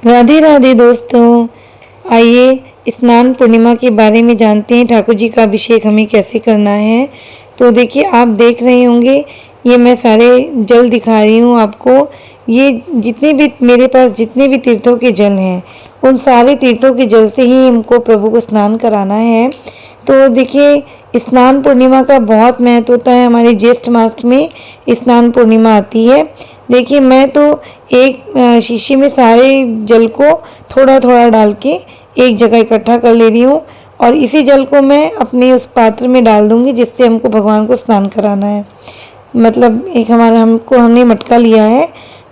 राधे राधे दोस्तों। आइए स्नान पूर्णिमा के बारे में जानते हैं, ठाकुर जी का अभिषेक हमें कैसे करना है। तो देखिए, आप देख रहे होंगे ये मैं सारे जल दिखा रही हूँ आपको। ये जितने भी मेरे पास जितने भी तीर्थों के जल हैं, उन सारे तीर्थों के जल से ही हमको प्रभु को स्नान कराना है। तो देखिए, स्नान पूर्णिमा का बहुत महत्व होता है। हमारे ज्येष्ठ मास में स्नान पूर्णिमा आती है। देखिए, मैं तो एक शीशी में सारे जल को थोड़ा थोड़ा डाल के एक जगह इकट्ठा कर ले रही हूँ, और इसी जल को मैं अपने उस पात्र में डाल दूँगी जिससे हमको भगवान को स्नान कराना है। मतलब एक हमने मटका लिया है,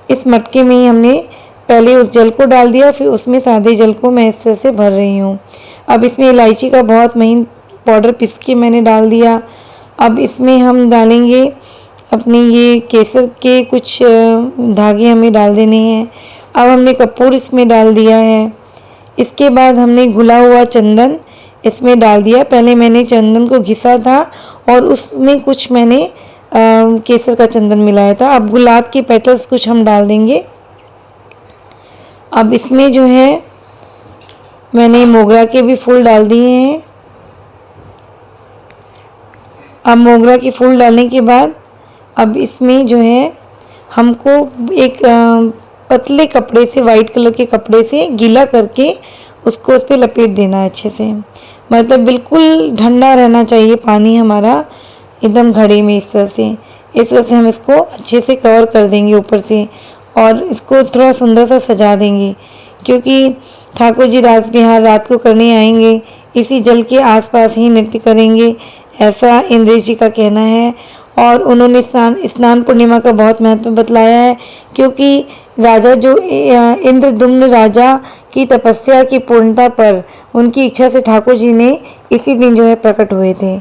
इस मटके में ही हमने पहले उस जल को डाल दिया, फिर उसमें सादे जल को मैं इस तरह से भर रही हूँ। अब इसमें इलायची का बहुत महीन पाउडर पीस के मैंने डाल दिया। अब इसमें हम डालेंगे अपने ये केसर के कुछ धागे हमें डाल देने हैं। अब हमने कपूर इसमें डाल दिया है। इसके बाद हमने घुला हुआ चंदन इसमें डाल दिया। पहले मैंने चंदन को घिसा था और उसमें कुछ मैंने केसर का चंदन मिलाया था। अब गुलाब के पेटल्स कुछ हम डाल देंगे। अब इसमें जो है मैंने मोगरा के भी फूल डाल दिए हैं। अब मोगरा के फूल डालने के बाद अब इसमें जो है हमको एक पतले कपड़े से, वाइट कलर के कपड़े से गीला करके उसको उस पर लपेट देना है अच्छे से। मतलब बिल्कुल ठंडा रहना चाहिए पानी हमारा, एकदम घड़े में। इस तरह से हम इसको अच्छे से कवर कर देंगे ऊपर से, और इसको थोड़ा सुंदर सा सजा देंगे, क्योंकि ठाकुर जी रास बिहार रात को करने आएंगे। इसी जल के आसपास ही नृत्य करेंगे, ऐसा इंद्रेश जी का कहना है। और उन्होंने स्नान पूर्णिमा का बहुत महत्व बतलाया है, क्योंकि राजा जो इंद्रदुम्न राजा की तपस्या की पूर्णता पर उनकी इच्छा से ठाकुर जी ने इसी दिन जो है प्रकट हुए थे।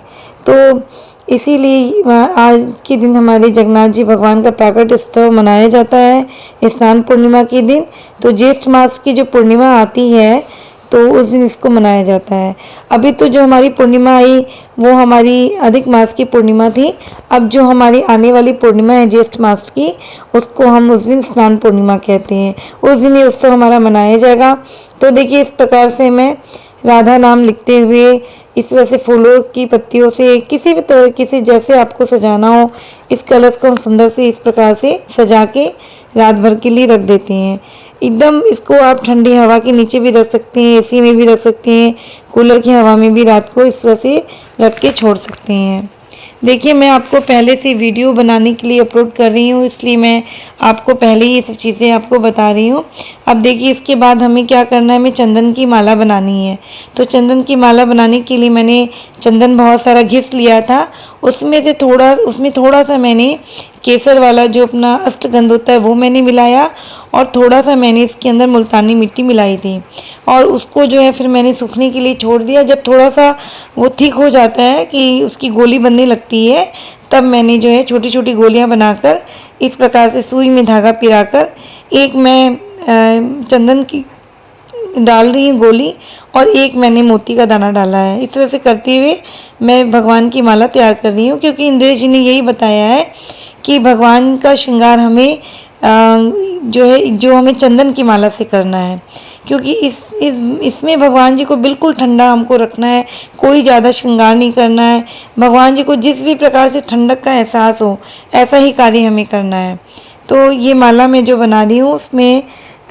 तो इसीलिए आज के दिन हमारे जगन्नाथ जी भगवान का प्राकट उत्सव मनाया जाता है स्नान पूर्णिमा के दिन। तो ज्येष्ठ मास की जो पूर्णिमा आती है तो उस दिन इसको मनाया जाता है। अभी तो जो हमारी पूर्णिमा आई वो हमारी अधिक मास की पूर्णिमा थी। अब जो हमारी आने वाली पूर्णिमा है ज्येष्ठ मास की, उसको हम उस दिन स्नान पूर्णिमा कहते हैं। उस दिन ये उत्सव हमारा मनाया जाएगा। तो देखिए, इस प्रकार से मैं राधा नाम लिखते हुए इस तरह से फूलों की पत्तियों से किसी भी तरह से जैसे आपको सजाना हो, इस कलश को हम सुंदर से इस प्रकार से सजा के रात भर के लिए रख देते हैं। एकदम इसको आप ठंडी हवा के नीचे भी रख सकते हैं, एसी में भी रख सकते हैं, कूलर की हवा में भी रात को इस तरह से रख के छोड़ सकते हैं। देखिए, मैं आपको पहले से वीडियो बनाने के लिए अपलोड कर रही हूँ, इसलिए मैं आपको पहले ही ये सब चीज़ें आपको बता रही हूँ। अब देखिए, इसके बाद हमें क्या करना है, हमें चंदन की माला बनानी है। तो चंदन की माला बनाने के लिए मैंने चंदन बहुत सारा घिस लिया था। उसमें थोड़ा सा मैंने केसर वाला जो अपना अष्टगंध होता है वो मैंने मिलाया, और थोड़ा सा मैंने इसके अंदर मुल्तानी मिट्टी मिलाई थी, और उसको जो है फिर मैंने सूखने के लिए छोड़ दिया। जब थोड़ा सा वो ठीक हो जाता है कि उसकी गोली बनने लगती है, तब मैंने जो है छोटी छोटी गोलियां बनाकर इस प्रकार से सुई में धागा पिराकर एक मैं चंदन की डाल रही हूँ गोली, और एक मैंने मोती का दाना डाला है। इस तरह से करते हुए मैं भगवान की माला तैयार कर रही हूँ, क्योंकि इंद्रेश जी ने यही बताया है कि भगवान का श्रृंगार हमें जो हमें चंदन की माला से करना है, क्योंकि इसमें भगवान जी को बिल्कुल ठंडा हमको रखना है, कोई ज़्यादा श्रृंगार नहीं करना है। भगवान जी को जिस भी प्रकार से ठंडक का एहसास हो, ऐसा ही कार्य हमें करना है। तो ये माला मैं जो बना रही हूँ उसमें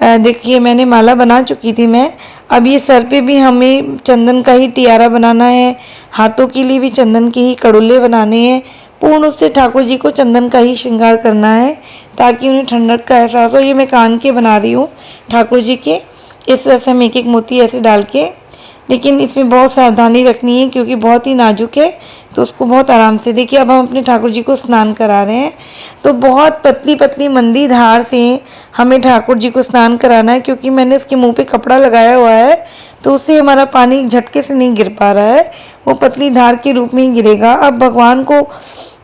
देखिए, मैंने माला बना चुकी थी मैं। अब ये सर पे भी हमें चंदन का ही टियारा बनाना है, हाथों के लिए भी चंदन के ही कड़ुल्ले बनाने हैं। पूर्ण रूप से ठाकुर जी को चंदन का ही श्रृंगार करना है, ताकि उन्हें ठंडक का एहसास हो। ये मैं कान के बना रही हूँ ठाकुर जी के। इस तरह से हम एक एक मोती ऐसे डाल के, लेकिन इसमें बहुत सावधानी रखनी है क्योंकि बहुत ही नाजुक है, तो उसको बहुत आराम से। देखिए, अब हम अपने ठाकुर जी को स्नान करा रहे हैं। तो बहुत पतली पतली मंदी धार से हमें ठाकुर जी को स्नान कराना है, क्योंकि मैंने उसके मुंह पे कपड़ा लगाया हुआ है, तो उससे हमारा पानी झटके से नहीं गिर पा रहा है, वो पतली धार के रूप में ही गिरेगा। अब भगवान को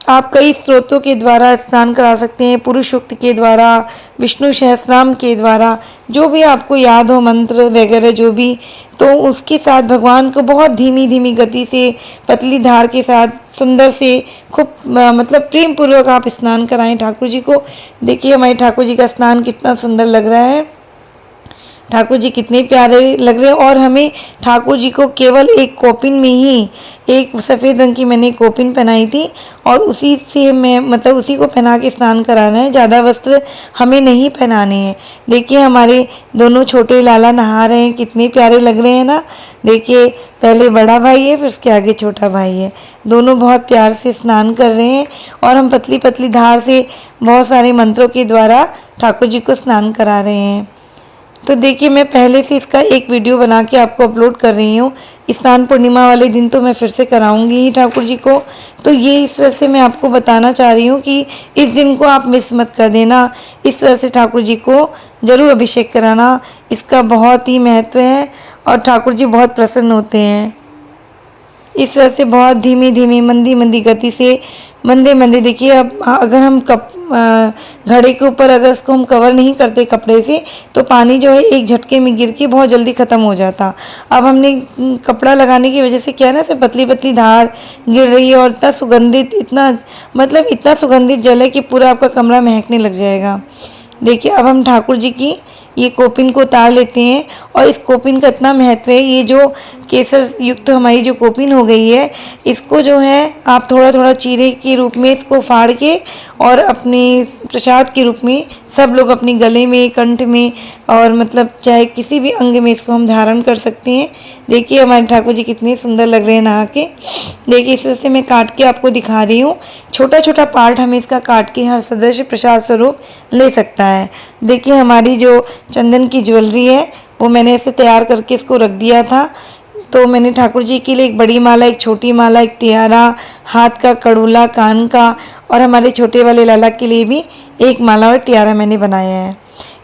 आप कई स्रोतों के द्वारा स्नान करा सकते हैं, पुरुष सूक्त के द्वारा, विष्णु सहस्रनाम के द्वारा, जो भी आपको याद हो मंत्र वगैरह जो भी, तो उसके साथ भगवान को बहुत धीमी धीमी गति से पतली धार के साथ सुंदर से खूब मतलब प्रेम पूर्वक आप स्नान कराएं ठाकुर जी को। देखिए, हमारे ठाकुर जी का स्नान कितना सुंदर लग रहा है। ठाकुर जी कितने प्यारे लग रहे हैं। और हमें ठाकुर जी को केवल एक कोपिन में ही, एक सफ़ेद रंग की मैंने कोपिन पहनाई थी और उसी से मैं मतलब उसी को पहना के स्नान कराना है, ज़्यादा वस्त्र हमें नहीं पहनाने हैं। देखिए हमारे दोनों छोटे लाला नहा रहे हैं, कितने प्यारे लग रहे हैं ना। देखिए पहले बड़ा भाई है, फिर उसके आगे छोटा भाई है, दोनों बहुत प्यार से स्नान कर रहे हैं और हम पतली पतली धार से बहुत सारे मंत्रों के द्वारा ठाकुर जी को स्नान करा रहे हैं। तो देखिए मैं पहले से इसका एक वीडियो बना के आपको अपलोड कर रही हूँ। स्नान पूर्णिमा वाले दिन तो मैं फिर से कराऊंगी ही ठाकुर जी को। तो ये इस तरह से मैं आपको बताना चाह रही हूँ कि इस दिन को आप मिस मत कर देना। इस तरह से ठाकुर जी को ज़रूर अभिषेक कराना, इसका बहुत ही महत्व है और ठाकुर जी बहुत प्रसन्न होते हैं। इस तरह से बहुत धीमी धीमी मंदी मंदी गति से मंदे मंदे, देखिए अब अगर हम घड़े के ऊपर अगर इसको हम कवर नहीं करते कपड़े से तो पानी जो है एक झटके में गिर के बहुत जल्दी ख़त्म हो जाता। अब हमने कपड़ा लगाने की वजह से क्या है ना, इसमें पतली पतली धार गिर रही है और इतना सुगंधित, इतना सुगंधित जल है कि पूरा आपका कमरा महकने लग जाएगा। देखिए अब हम ठाकुर जी की ये कोपिन को उतार लेते हैं और इस कोपिन का इतना महत्व है, ये जो केसर युक्त हमारी जो कोपिन हो गई है, इसको जो है आप थोड़ा थोड़ा चीरे के रूप में इसको फाड़ के और अपने प्रसाद के रूप में सब लोग अपने गले में, कंठ में और मतलब चाहे किसी भी अंग में इसको हम धारण कर सकते हैं। देखिए हमारे ठाकुर जी कितने सुंदर लग रहे हैं नहा के। देखिए इस तरह से मैं काट के आपको दिखा रही हूँ, छोटा छोटा पार्ट हमें इसका काट के हर सदस्य प्रसाद स्वरूप ले सकता है। देखिए हमारी जो चंदन की ज्वेलरी है वो मैंने इसे तैयार करके इसको रख दिया था। तो मैंने ठाकुर जी के लिए एक बड़ी माला, एक छोटी माला, एक टियारा, हाथ का कड़ूला, कान का और हमारे छोटे वाले लाला के लिए भी एक माला और टियारा मैंने बनाया है।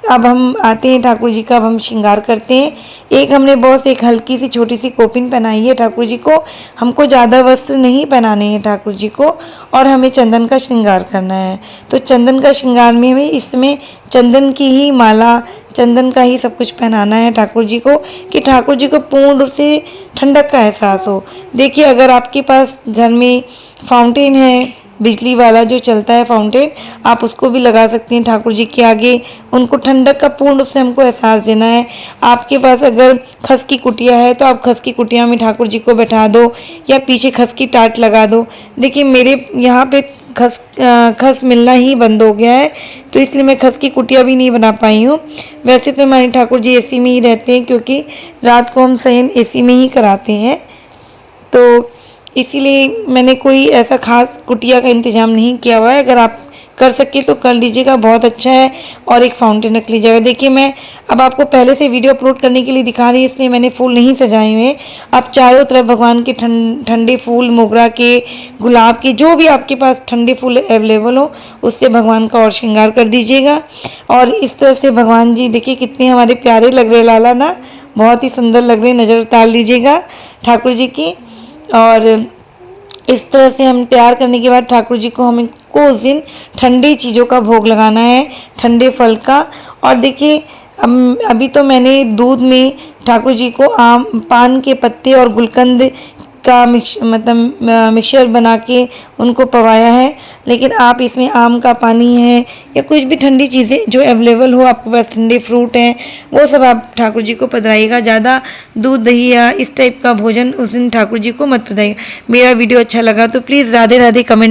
अब हम आते हैं ठाकुर जी का, अब हम श्रृंगार करते हैं। एक हमने बहुत एक हल्की सी छोटी सी कोपिन पहनाई है ठाकुर जी को, हमको ज़्यादा वस्त्र नहीं पहनाने हैं ठाकुर जी को और हमें चंदन का श्रृंगार करना है। तो चंदन का श्रृंगार में हमें इसमें चंदन की ही माला, चंदन का ही सब कुछ पहनाना है ठाकुर जी को कि ठाकुर जी को पूर्ण रूप से ठंडक का एहसास हो। देखिए अगर आपके पास घर में फाउंटेन है, बिजली वाला जो चलता है फाउंटेन, आप उसको भी लगा सकती हैं ठाकुर जी के आगे, उनको ठंडक का पूर्ण रूप से हमको एहसास देना है। आपके पास अगर खस की कुटिया है तो आप खस की कुटिया में ठाकुर जी को बैठा दो या पीछे खस की टाट लगा दो। देखिए मेरे यहाँ पे खस मिलना ही बंद हो गया है तो इसलिए मैं खस की कुटिया भी नहीं बना पाई हूँ। वैसे तो हमारे ठाकुर जी एसी में ही रहते हैं क्योंकि रात को हम शयन एसी में ही कराते हैं, तो इसीलिए मैंने कोई ऐसा खास कुटिया का इंतज़ाम नहीं किया हुआ है। अगर आप कर सके तो कर लीजिएगा, बहुत अच्छा है। और एक फाउंटेन रख लीजिएगा। देखिए मैं अब आपको पहले से वीडियो अपलोड करने के लिए दिखा रही हूँ, इसलिए मैंने फूल नहीं सजाए हुए। आप चारों तरफ भगवान के ठंडे फूल, मोगरा के, गुलाब के, जो भी आपके पास ठंडे फूल अवेलेबल हो उससे भगवान का और श्रृंगार कर दीजिएगा। और इस तरह से भगवान जी देखिए कितने हमारे प्यारे लग रहे लाला ना, बहुत ही सुंदर लग रहे, नज़र उतार लीजिएगा ठाकुर जी की। और इस तरह से हम तैयार करने के बाद ठाकुर जी को हमको उस दिन ठंडी चीज़ों का भोग लगाना है, ठंडे फल का। और देखिए अभी तो मैंने दूध में ठाकुर जी को आम, पान के पत्ते और गुलकंद का मिक्सचर बना के उनको पवाया है, लेकिन आप इसमें आम का पानी है या कुछ भी ठंडी चीज़ें जो अवेलेबल हो, आपके पास ठंडे फ्रूट हैं, वो सब आप ठाकुर जी को पधराइएगा। ज़्यादा दूध दही या इस टाइप का भोजन उस दिन ठाकुर जी को मत पधराइएगा। मेरा वीडियो अच्छा लगा तो प्लीज़ राधे राधे कमेंट